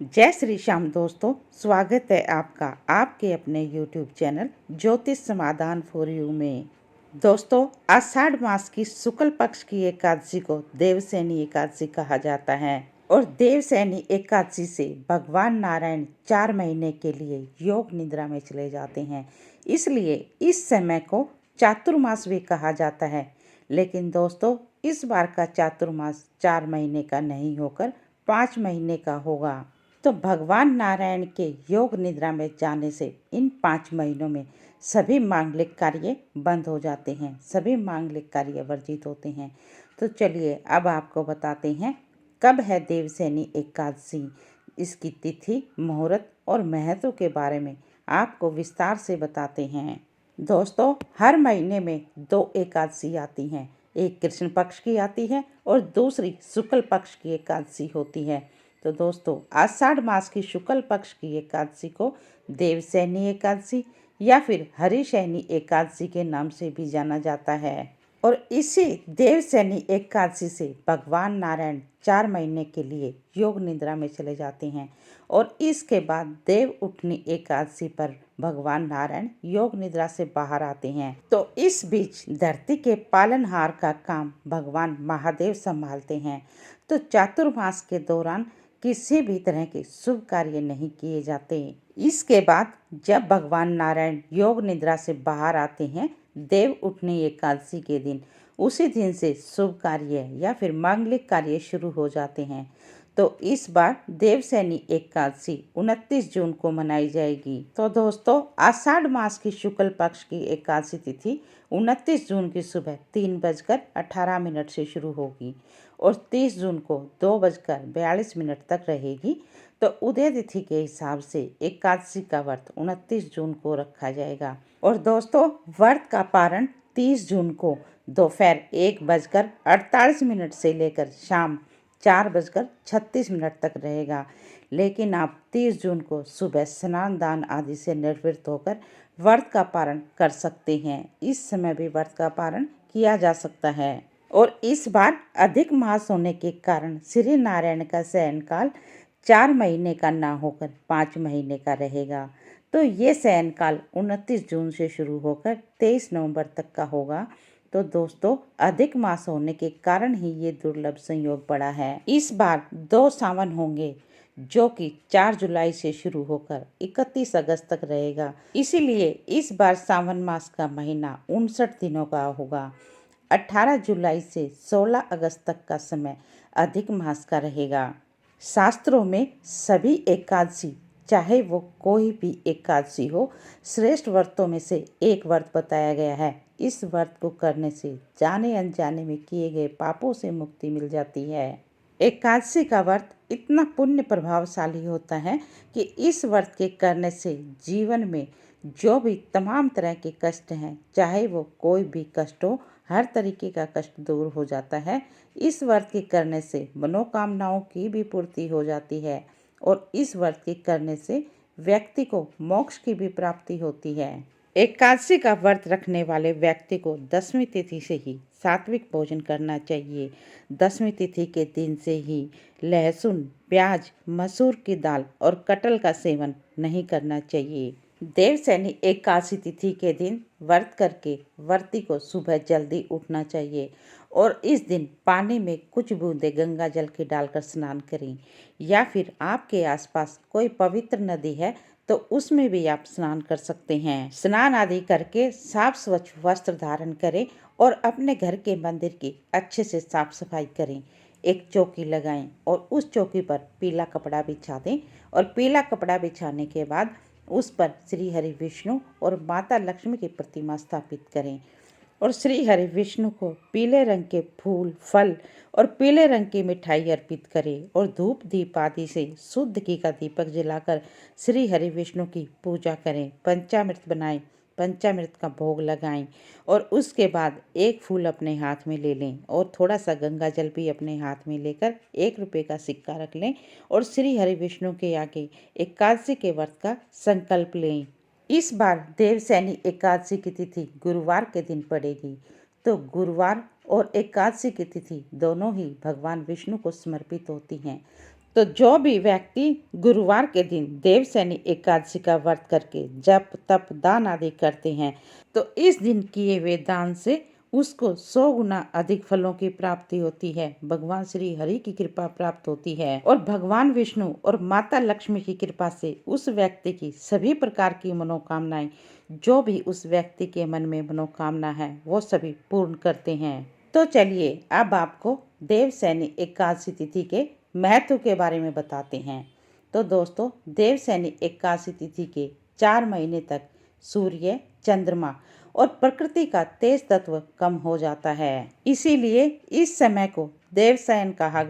जय श्री श्याम दोस्तों, स्वागत है आपका आपके अपने YouTube चैनल ज्योतिष समाधान फॉर यू में। दोस्तों, आषाढ़ मास की शुक्ल पक्ष की एकादशी को देवसैनी एकादशी कहा जाता है और देवसैनी एकादशी से भगवान नारायण 4 महीने के लिए योग निद्रा में चले जाते हैं, इसलिए इस समय को चातुर्मास भी कहा जाता है। लेकिन दोस्तों, इस बार का चातुर्मास 4 महीने का नहीं होकर 5 महीने का होगा। तो भगवान नारायण के योग निद्रा में जाने से इन 5 महीनों में सभी मांगलिक कार्य बंद हो जाते हैं, सभी मांगलिक कार्य वर्जित होते हैं। तो चलिए अब आपको बताते हैं कब है देवसैनी एकादशी, इसकी तिथि, मुहूर्त और महत्व के बारे में आपको विस्तार से बताते हैं। दोस्तों, हर महीने में 2 एकादशी आती हैं, एक कृष्ण पक्ष की आती है और दूसरी शुक्ल पक्ष की एकादशी होती है। तो दोस्तों, आषाढ़ मास की शुक्ल पक्ष की एकादशी को देवसैनी एकादशी या फिर हरिशैनी एकादशी के नाम से भी जाना जाता है और इसी देवसैनी एकादशी से भगवान नारायण 4 महीने के लिए योग निद्रा में चले जाते हैं और इसके बाद देव उठनी एकादशी पर भगवान नारायण योग निद्रा से बाहर आते हैं। तो इस बीच धरती के पालनहार का काम भगवान महादेव संभालते हैं। तो चातुर्मास के दौरान किसी भी तरह के शुभ कार्य नहीं किए जाते। इसके बाद जब भगवान नारायण योग निद्रा से बाहर आते हैं देव उठनी एकादशी के दिन, उसी दिन से शुभ कार्य या फिर मांगलिक कार्य शुरू हो जाते हैं। तो इस बार देवसैनी एकादशी 29 जून को मनाई जाएगी। तो दोस्तों, आषाढ़ मास की शुक्ल पक्ष की एकादशी तिथि 29 जून की सुबह 3:18 से शुरू होगी और 30 जून को 2:42 तक रहेगी। तो उदय तिथि के हिसाब से एकादशी का व्रत 29 जून को रखा जाएगा और दोस्तों, व्रत का पारण 30 जून को दोपहर 1:48 से लेकर शाम 4:36 तक रहेगा। लेकिन आप 30 जून को सुबह स्नान दान आदि से निवृत्त होकर व्रत का पारण कर सकते हैं। इस समय भी व्रत का पारण किया जा सकता है और इस बार अधिक मास होने के कारण श्री नारायण का शयनकाल 4 महीने का ना होकर 5 महीने का रहेगा। तो ये शयनकाल 29 जून से शुरू होकर 23 नवंबर तक का होगा। तो दोस्तों, अधिक मास होने के कारण ही ये दुर्लभ संयोग पड़ा है। इस बार 2 सावन होंगे जो कि 4 जुलाई से शुरू होकर 31 अगस्त तक रहेगा। इसीलिए इस बार सावन मास का महीना 59 दिनों का होगा। 18 जुलाई से 16 अगस्त तक का समय अधिक मास का रहेगा। शास्त्रों में सभी एकादशी, चाहे वो कोई भी एकादशी हो, श्रेष्ठ व्रतों में से एक व्रत बताया गया है। इस व्रत को करने से जाने अनजाने में किए गए पापों से मुक्ति मिल जाती है। एकादशी का व्रत इतना पुण्य प्रभावशाली होता है कि इस व्रत के करने से जीवन में जो भी तमाम तरह के कष्ट हैं, चाहे वो कोई भी कष्ट हो, हर तरीके का कष्ट दूर हो जाता है। इस व्रत के करने से मनोकामनाओं की भी पूर्ति हो जाती है और इस व्रत के करने से व्यक्ति को मोक्ष की भी प्राप्ति होती है। एकादशी का व्रत रखने वाले व्यक्ति को 10वीं तिथि से ही सात्विक भोजन करना चाहिए। 10वीं तिथि के दिन से ही लहसुन, प्याज, मसूर की दाल और कटहल का सेवन नहीं करना चाहिए। देवसैनी एकादशी तिथि के दिन व्रत करके व्रती को सुबह जल्दी उठना चाहिए और इस दिन पानी में कुछ बूंदे गंगा जल के डालकर स्नान करें या फिर आपके आसपास कोई पवित्र नदी है तो उसमें भी आप स्नान कर सकते हैं। स्नान आदि करके साफ स्वच्छ वस्त्र धारण करें और अपने घर के मंदिर की अच्छे से साफ सफाई करें। एक चौकी लगाएं और उस चौकी पर पीला कपड़ा बिछा दें और पीला कपड़ा बिछाने के बाद उस पर श्री हरि विष्णु और माता लक्ष्मी की प्रतिमा स्थापित करें और श्री हरि विष्णु को पीले रंग के फूल, फल और पीले रंग की मिठाई अर्पित करें और धूप दीप आदि से शुद्ध घी का दीपक जलाकर श्री हरि विष्णु की पूजा करें। पंचामृत बनाएं, पंचामृत का भोग लगाएं और उसके बाद एक फूल अपने हाथ में ले लें और थोड़ा सा गंगा जल भी अपने हाथ में लेकर 1 रुपये का सिक्का रख लें और श्री हरि विष्णु के आगे एकादशी के व्रत का संकल्प लें। इस बार देवसैनी एकादशी की तिथि गुरुवार के दिन पड़ेगी। तो गुरुवार और एकादशी की तिथि दोनों ही भगवान विष्णु को समर्पित होती हैं। तो जो भी व्यक्ति गुरुवार के दिन देवशयनी एकादशी का व्रत करके जप तप दान आदि करते हैं, तो इस दिन किए हुए दान से उसको 100 गुना अधिक फलों की प्राप्ति होती है। भगवान श्री हरि की कृपा प्राप्त होती है और भगवान विष्णु और माता लक्ष्मी की कृपा से उस व्यक्ति की सभी प्रकार की मनोकामनाएं, जो भी उस व्यक्ति के मन में मनोकामना है, वो सभी पूर्ण करते हैं। तो चलिए अब आपको देवशयनी एकादशी तिथि के महत्व के बारे में बताते हैं। तो दोस्तों, देवशयनी एकादशी तिथि के 4 महीने तक सूर्य, चंद्रमा और प्रकृति का तेज तत्व कम हो जाता है। इसीलिए इस समय को देवशयन कहा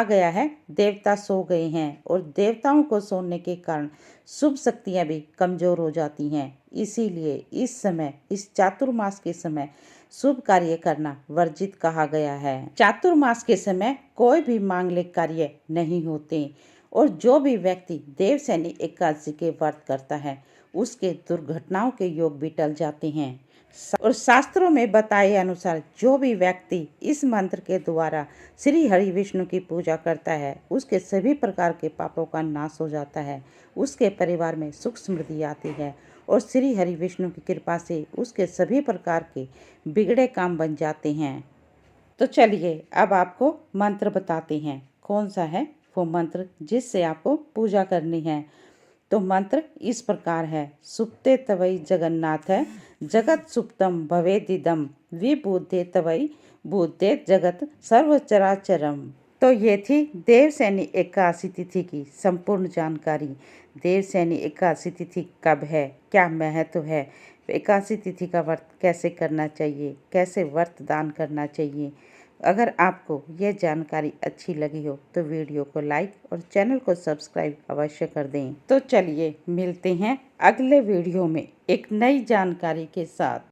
गया है। देवता सो गए हैं और देवताओं को सोने के कारण शुभ शक्तियां भी कमजोर हो जाती हैं। इसीलिए इस समय, इस चातुर्मास के समय शुभ कार्य करना वर्जित कहा गया है। चातुर्मास के समय कोई भी मांगलिक कार्य नहीं होते और जो भी व्यक्ति देवशयनी एकादशी के व्रत करता है, उसके दुर्घटनाओं के योग भी टल जाते हैं। और शास्त्रों में बताए अनुसार जो भी व्यक्ति इस मंत्र के द्वारा श्री हरि विष्णु की पूजा करता है, उसके सभी प्रकार के पापों का नाश हो जाता है, उसके परिवार में सुख समृद्धि आती है और श्री हरि विष्णु की कृपा से उसके सभी प्रकार के बिगड़े काम बन जाते हैं। तो चलिए अब आपको मंत्र बताते हैं। कौन सा है वो मंत्र जिससे आपको पूजा करनी है। तो मंत्र इस प्रकार है। सुप्ते तवै जगन्नाथ जगत सुप्तम भवेदिदम विबुद्धे तवै बुद्धे जगत सर्वचराचरम। तो ये थी देवशयनी एकादशी तिथि की संपूर्ण जानकारी। देवशयनी एकादशी तिथि कब है, क्या महत्व है, एकादशी तिथि का व्रत कैसे करना चाहिए, कैसे व्रत दान करना चाहिए। अगर आपको यह जानकारी अच्छी लगी हो तो वीडियो को लाइक और चैनल को सब्सक्राइब अवश्य कर दें। तो चलिए मिलते हैं अगले वीडियो में एक नई जानकारी के साथ।